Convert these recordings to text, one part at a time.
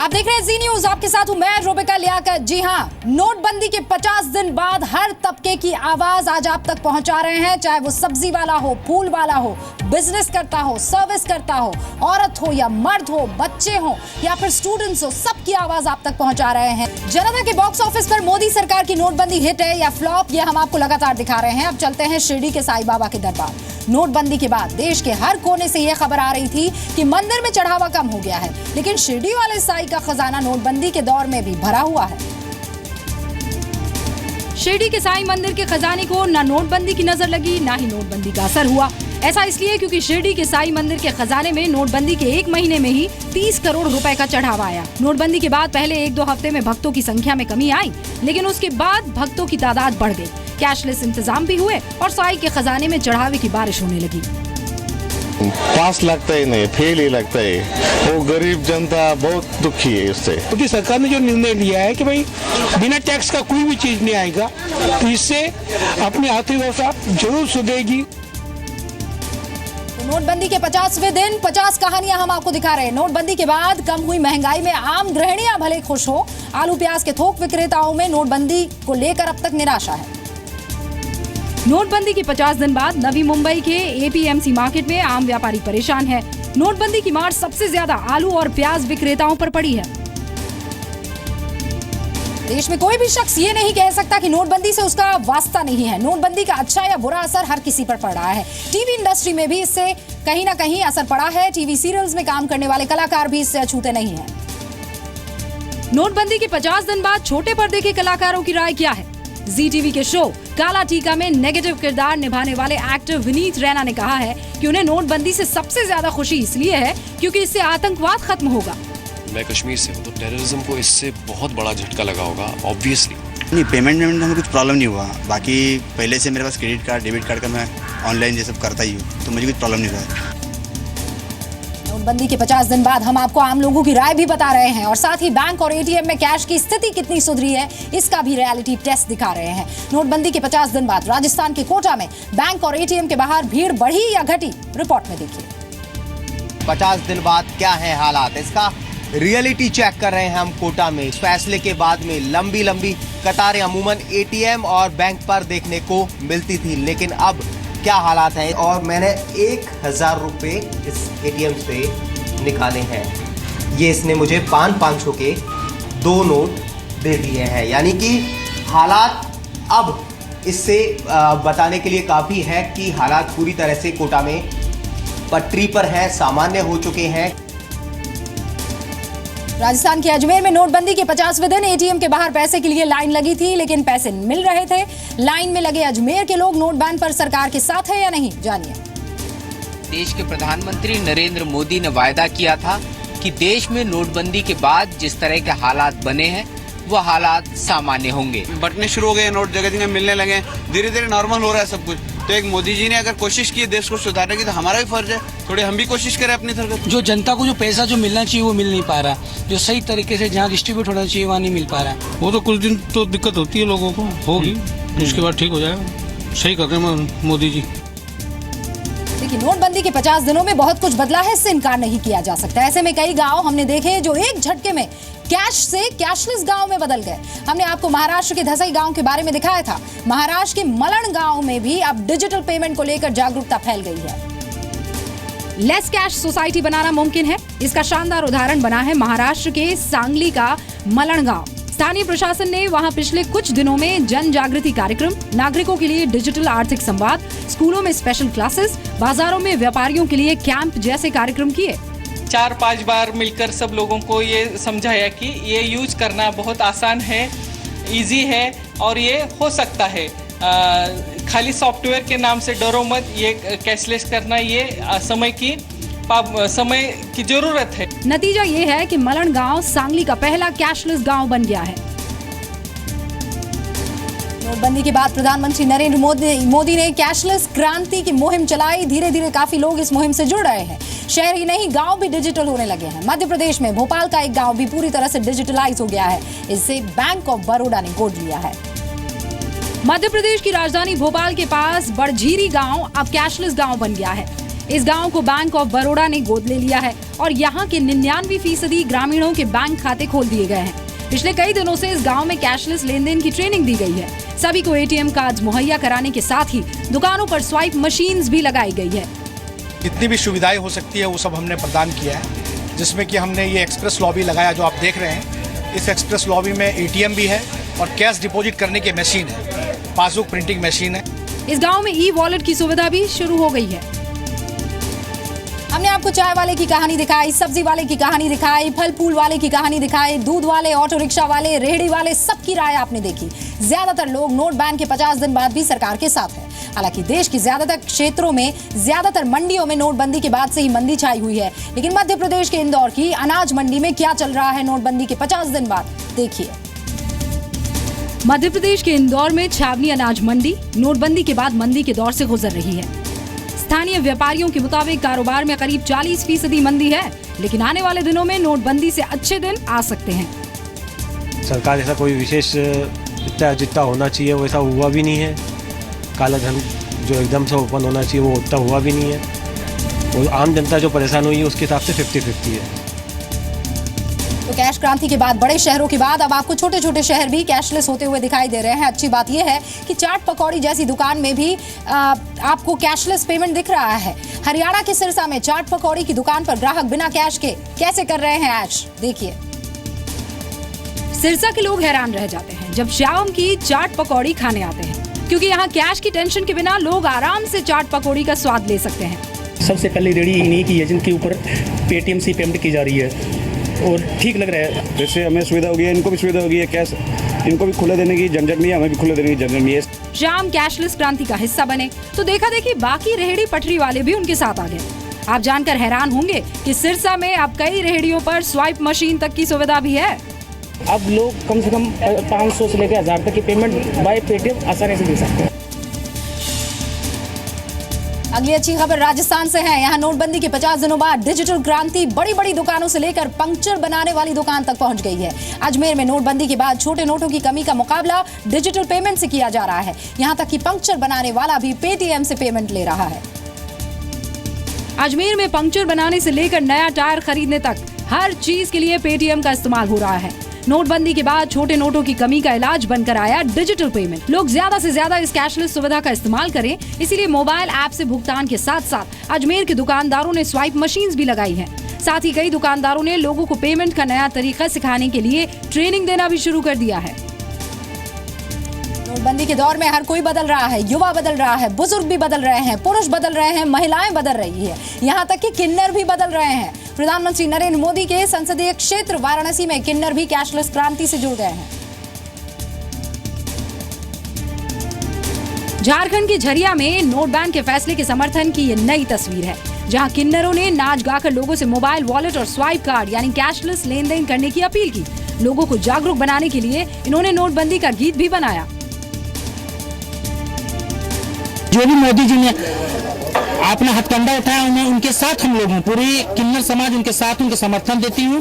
आप देख रहे हैं जी न्यूज, आपके साथ हूं मैं रोबिका लियाकत। जी हां, नोटबंदी के 50 दिन बाद हर तबके की आवाज आज आप तक पहुंचा रहे हैं, चाहे वो सब्जी वाला हो, फूल वाला हो, बिजनेस करता हो, सर्विस करता हो, औरत हो या मर्द हो, बच्चे हो या फिर स्टूडेंट्स हो, सबकी आवाज आप तक पहुंचा रहे हैं। जनता के बॉक्स ऑफिस पर मोदी सरकार की नोटबंदी हिट है या फ्लॉप, ये हम आपको लगातार दिखा रहे हैं। अब चलते हैं शिरडी के साईं बाबा के दरबार। नोटबंदी के बाद देश के हर कोने से यह खबर आ रही थी कि मंदिर में चढ़ावा कम हो गया है, लेकिन शिरडी वाले साईं का खजाना नोटबंदी के दौर में भी भरा हुआ है। शिरडी के साईं मंदिर के खजाने को ना नोटबंदी की नजर लगी, ना ही नोटबंदी का असर हुआ। ऐसा इसलिए क्योंकि शिरडी के साईं मंदिर के खजाने में नोटबंदी के एक महीने में ही 30 करोड़ रुपए का चढ़ावा आया। नोटबंदी के बाद पहले 1-2 हफ्ते में भक्तों की संख्या में कमी आई, लेकिन उसके बाद भक्तों की तादाद बढ़ गई, कैशलेस इंतजाम भी हुए और साईं के खजाने में चढ़ावे की बारिश होने लगी। पास लगता ही नहीं, फेल ही लगता है। वो गरीब जनता बहुत दुखी है इससे, क्योंकि सरकार ने जो निर्णय लिया है कि भाई बिना टैक्स का कोई भी चीज नहीं आएगा, तो इससे अपनी अर्थव्यवस्था जरूर सुधरेगी। नोटबंदी के 50वें दिन 50 कहानियां हम आपको दिखा रहे हैं। नोटबंदी के बाद कम हुई महंगाई में आम गृहिणियां भले खुश हो, आलू प्याज के थोक विक्रेताओं में नोटबंदी को लेकर अब तक निराशा है। नोटबंदी के 50 दिन बाद नवी मुंबई के एपीएमसी मार्केट में आम व्यापारी परेशान है। नोटबंदी की मार सबसे ज्यादा आलू और प्याज विक्रेताओं पर पड़ी है। देश में कोई भी शख्स ये नहीं कह सकता कि नोटबंदी से उसका वास्ता नहीं है। नोटबंदी का अच्छा या बुरा असर हर किसी पर पड़ रहा है। टीवी इंडस्ट्री में भी इससे कहीं ना कहीं असर पड़ा है। टीवी सीरियल्स में काम करने वाले कलाकार भी इससे अछूते नहीं हैं। नोटबंदी के 50 दिन बाद छोटे पर्दे के कलाकारों की राय क्या है? जी टीवी के शो काला टीका में नेगेटिव किरदार निभाने वाले एक्टर विनीत रैना ने कहा है कि उन्हें नोटबंदी से सबसे ज्यादा खुशी इसलिए है क्योंकि इससे आतंकवाद खत्म होगा। मैं कश्मीर से हूँ, तो टेररिज्म को इससे बहुत बड़ा झटका लगा होगा ऑब्वियसली। नहीं, पेमेंट में हमें कुछ प्रॉब्लम नहीं हुआ। बाकी पहले से मेरे पास क्रेडिट कार्ड, डेबिट कार्ड का मैं ऑनलाइन ये सब करता ही हूँ, तो मुझे कुछ प्रॉब्लम नहीं हुआ। नोटबंदी के 50 दिन बाद हम आपको आम लोगों की राय भी बता रहे हैं और साथ ही बैंक और एटीएम में कैश की स्थिति कितनी सुधरी है, इसका भी रियलिटी टेस्ट दिखा रहे हैं। नोटबंदी के 50 दिन बाद राजस्थान के कोटा में बैंक और एटीएम के बाहर भीड़ बढ़ी या घटी, रिपोर्ट में देखिए। 50 दिन बाद क्या है हालात, इसका रियलिटी चेक कर रहे हैं हम कोटा में। इस फैसले के बाद में लंबी लंबी कतारें अमूमन एटीएम और बैंक पर देखने को मिलती थी, लेकिन अब क्या हालात है। और मैंने 1000 रुपए इस एटीएम से निकाले हैं। ये इसने मुझे 500 के 2 नोट दे दिए हैं, यानी कि हालात अब इससे बताने के लिए काफ़ी है कि हालात पूरी तरह से कोटा में पटरी पर हैं, सामान्य हो चुके हैं। राजस्थान के अजमेर में नोटबंदी के 50वें दिन एटीएम के बाहर पैसे के लिए लाइन लगी थी, लेकिन पैसे मिल रहे थे। लाइन में लगे अजमेर के लोग नोट बैन पर सरकार के साथ है या नहीं, जानिए। देश के प्रधानमंत्री नरेंद्र मोदी ने वायदा किया था कि देश में नोटबंदी के बाद जिस तरह के हालात बने हैं वो हालात सामान्य होंगे। बंटने शुरू हो गए नोट, जगह जगह मिलने लगे, धीरे धीरे नॉर्मल हो रहा है सब कुछ। तो एक मोदी जी ने अगर कोशिश की देश को सुधारने की, तो हमारा भी फर्ज है थोड़ी हम भी कोशिश करें अपनी तरफ। जो जनता को जो पैसा जो मिलना चाहिए वो मिल नहीं पा रहा, जो सही तरीके से जहाँ डिस्ट्रीब्यूट होना चाहिए वहाँ नहीं मिल पा रहा है। वो तो कुछ दिन तो दिक्कत होती है लोगों को, होगी, उसके बाद ठीक हो जाएगा। सही कर रहे हैं मोदी जी। देखिए, नोटबंदी के 50 दिनों में बहुत कुछ बदला है, इससे इनकार नहीं किया जा सकता। ऐसे में कई गांव हमने देखे जो एक झटके में कैश से कैशलेस गांव में बदल गए। हमने आपको महाराष्ट्र के धसई गांव के बारे में दिखाया था। महाराष्ट्र के मलण गांव में भी अब डिजिटल पेमेंट को लेकर जागरूकता फैल गई है। लेस कैश सोसाइटी बनाना मुमकिन है, इसका शानदार उदाहरण बना है महाराष्ट्र के सांगली का मलण गांव। स्थानीय प्रशासन ने वहां पिछले कुछ दिनों में जन जागृति कार्यक्रम, नागरिकों के लिए डिजिटल आर्थिक संवाद, स्कूलों में स्पेशल क्लासेस, बाजारों में व्यापारियों के लिए कैंप जैसे कार्यक्रम किए। 4-5 बार मिलकर सब लोगों को ये समझाया कि ये यूज करना बहुत आसान है, इजी है और ये हो सकता है। खाली सॉफ्टवेयर के नाम से डरो मत, ये कैशलेस करना ये समय की जरूरत है। नतीजा ये है कि मलण गांव सांगली का पहला कैशलेस गांव बन गया है। नोटबंदी के बाद प्रधानमंत्री नरेंद्र मोदी ने कैशलेस क्रांति की मुहिम चलाई। धीरे धीरे काफी लोग इस मुहिम से जुड़ रहे हैं। शहर ही नहीं, गांव भी डिजिटल होने लगे हैं। मध्य प्रदेश में भोपाल का एक गांव भी पूरी तरह से डिजिटलाइज हो गया है। इससे बैंक ऑफ बड़ौदा ने गोद लिया है। मध्य प्रदेश की राजधानी भोपाल के पास बड़झीरी गांव अब कैशलेस गांव बन गया है। इस गांव को बैंक ऑफ बड़ौदा ने गोद ले लिया है और यहाँ के 99% ग्रामीणों के बैंक खाते खोल दिए गए हैं। पिछले कई दिनों से इस गांव में कैशलेस लेन देन की ट्रेनिंग दी गई है। सभी को एटीएम कार्ड मुहैया कराने के साथ ही दुकानों पर स्वाइप मशीन्स भी लगाई गई है। जितनी भी सुविधाएं हो सकती है वो सब हमने प्रदान किया है, जिसमें कि हमने ये एक्सप्रेस लॉबी लगाया जो आप देख रहे हैं। इस एक्सप्रेस लॉबी में एटीएम भी है और कैश डिपॉजिट करने की मशीन है, पासबुक प्रिंटिंग मशीन है। इस गांव में ई वॉलेट की सुविधा भी शुरू हो गई है। हमने आपको चाय वाले की कहानी दिखाई, सब्जी वाले की कहानी दिखाई, फल फूल वाले की कहानी दिखाई, दूध वाले, ऑटो रिक्शा वाले, रेहड़ी वाले, सबकी राय आपने देखी। ज्यादातर लोग नोट बैन के 50 दिन बाद भी सरकार के साथ है। हालांकि देश की ज्यादातर क्षेत्रों में, ज्यादातर मंडियों में नोटबंदी के बाद से ही मंदी छाई हुई है। लेकिन मध्य प्रदेश के इंदौर की अनाज मंडी में क्या चल रहा है नोटबंदी के 50 दिन बाद, देखिए। मध्य प्रदेश के इंदौर में छावनी अनाज मंडी नोटबंदी के बाद मंदी के दौर से गुजर रही है। स्थानीय व्यापारियों के मुताबिक कारोबार में करीब 40% मंदी है, लेकिन आने वाले दिनों में नोटबंदी से अच्छे दिन आ सकते हैं। सरकार ऐसा कोई विशेष जितना होना चाहिए वैसा हुआ भी नहीं है। काला धन जो एकदम से ओपन होना चाहिए वो उतना हुआ भी नहीं है। और आम जनता जो परेशान हुई है उसके हिसाब से 50-50 है। तो कैश क्रांति के बाद बड़े शहरों के बाद अब आपको छोटे छोटे शहर भी कैशलेस होते हुए दिखाई दे रहे हैं। अच्छी बात यह है कि चाट पकौड़ी जैसी दुकान में भी आपको कैशलेस पेमेंट दिख रहा है। हरियाणा के सिरसा में चाट पकौड़ी की दुकान पर ग्राहक बिना कैश के कैसे कर रहे हैं ऐश, देखिए। सिरसा के लोग हैरान रह जाते हैं जब शाम की चाट पकौड़ी खाने आते हैं, क्योंकि यहाँ कैश की टेंशन के बिना लोग आराम से चाट पकौड़ी का स्वाद ले सकते हैं। सबसे पहले रेडी इन्हीं की है जिनके ऊपर पेटीएम से पेमेंट की जा रही है और ठीक लग रहा है। जैसे हमें सुविधा होगी है, इनको भी सुविधा होगी है, कैश इनको भी खुले देने की झंझट नहीं है, हमें भी खुले देने की झंझट नहीं है। शाम कैशलेस क्रांति का हिस्सा बने तो देखा देखी बाकी रेहड़ी पटरी वाले भी उनके साथ आ गए। आप जानकर हैरान होंगे कि सिरसा में अब कई रेहड़ियों पर स्वाइप मशीन तक की सुविधा भी है। अब लोग कम से कम 500 से लेकर 1000 तक की पेमेंट बाय पेटीएम आसानी से दे सकते हैं। अगली अच्छी खबर राजस्थान से है। यहाँ नोटबंदी के 50 दिनों बाद डिजिटल क्रांति बड़ी बड़ी दुकानों से लेकर पंक्चर बनाने वाली दुकान तक पहुंच गई है। अजमेर में नोटबंदी के बाद छोटे नोटों की कमी का मुकाबला डिजिटल पेमेंट से किया जा रहा है। यहाँ तक कि पंक्चर बनाने वाला भी पेटीएम से पेमेंट ले रहा है। अजमेर में पंक्चर बनाने से लेकर नया टायर खरीदने तक हर चीज के लिए पेटीएम का इस्तेमाल हो रहा है। नोटबंदी के बाद छोटे नोटों की कमी का इलाज बनकर आया डिजिटल पेमेंट। लोग ज्यादा से ज्यादा इस कैशलेस सुविधा का इस्तेमाल करें, इसीलिए मोबाइल ऐप से भुगतान के साथ साथ अजमेर के दुकानदारों ने स्वाइप मशीन्स भी लगाई हैं। साथ ही कई दुकानदारों ने लोगों को पेमेंट का नया तरीका सिखाने के लिए ट्रेनिंग देना भी शुरू कर दिया है। नोटबंदी के दौर में हर कोई बदल रहा है। युवा बदल रहा है, बुजुर्ग भी बदल रहे हैं, पुरुष बदल रहे हैं, महिलाएं बदल रही है, यहाँ तक कि किन्नर भी बदल रहे हैं। प्रधानमंत्री नरेंद्र मोदी के संसदीय क्षेत्र वाराणसी में किन्नर भी कैशलेस क्रांति से जुड़ गए हैं। झारखंड के झरिया में नोट बैन के फैसले के समर्थन की ये नई तस्वीर है, जहां किन्नरों ने नाच गाकर लोगों से मोबाइल वॉलेट और स्वाइप कार्ड यानी कैशलेस लेन देन करने की अपील की। लोगों को जागरूक बनाने के लिए इन्होंने नोटबंदी का गीत भी बनाया। जो भी मोदी जी ने अपना हथकंडा उठाया उन्हें उनके साथ हम लोग हैं, पूरी किन्नर समाज उनके साथ, उनके समर्थन देती हूँ।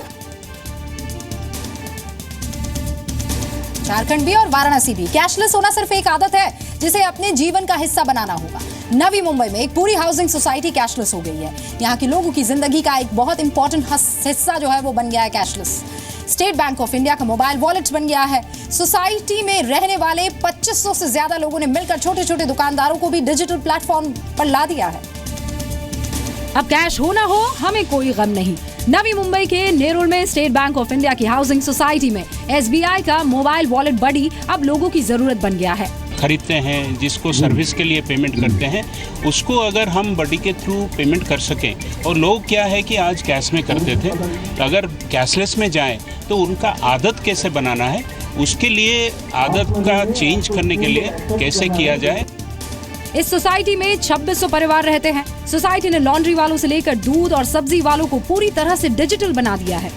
झारखंड भी और वाराणसी भी कैशलेस होना सिर्फ एक आदत है जिसे अपने जीवन का हिस्सा बनाना होगा। नवी मुंबई में एक पूरी हाउसिंग सोसाइटी कैशलेस हो गई है। यहाँ के लोगों की जिंदगी का एक बहुत इंपॉर्टेंट हिस्सा जो है वो बन गया है cashless. State bank of India का मोबाइल वॉलेट बन गया है। सोसाइटी में रहने वाले 2500 से ज्यादा लोगों ने मिलकर छोटे छोटे दुकानदारों को भी डिजिटल प्लेटफॉर्म पर ला दिया है। अब कैश हो ना हो हमें कोई गम नहीं। नवी मुंबई के नेरुल में स्टेट बैंक ऑफ इंडिया की हाउसिंग सोसाइटी में SBI का मोबाइल वॉलेट बडी अब लोगों की जरूरत बन गया है। खरीदते हैं, जिसको सर्विस के लिए पेमेंट करते हैं, उसको अगर हम बडी के थ्रू पेमेंट कर सकें, और लोग क्या है कि आज कैश में करते थे, अगर कैशलेस में जाएं तो उनका आदत कैसे बनाना है, उसके लिए आदत का चेंज करने के लिए कैसे किया जाए। इस सोसाइटी में 2600 परिवार रहते हैं। सोसाइटी ने लॉन्ड्री वालों से लेकर दूध और सब्जी वालों को पूरी तरह से डिजिटल बना दिया है।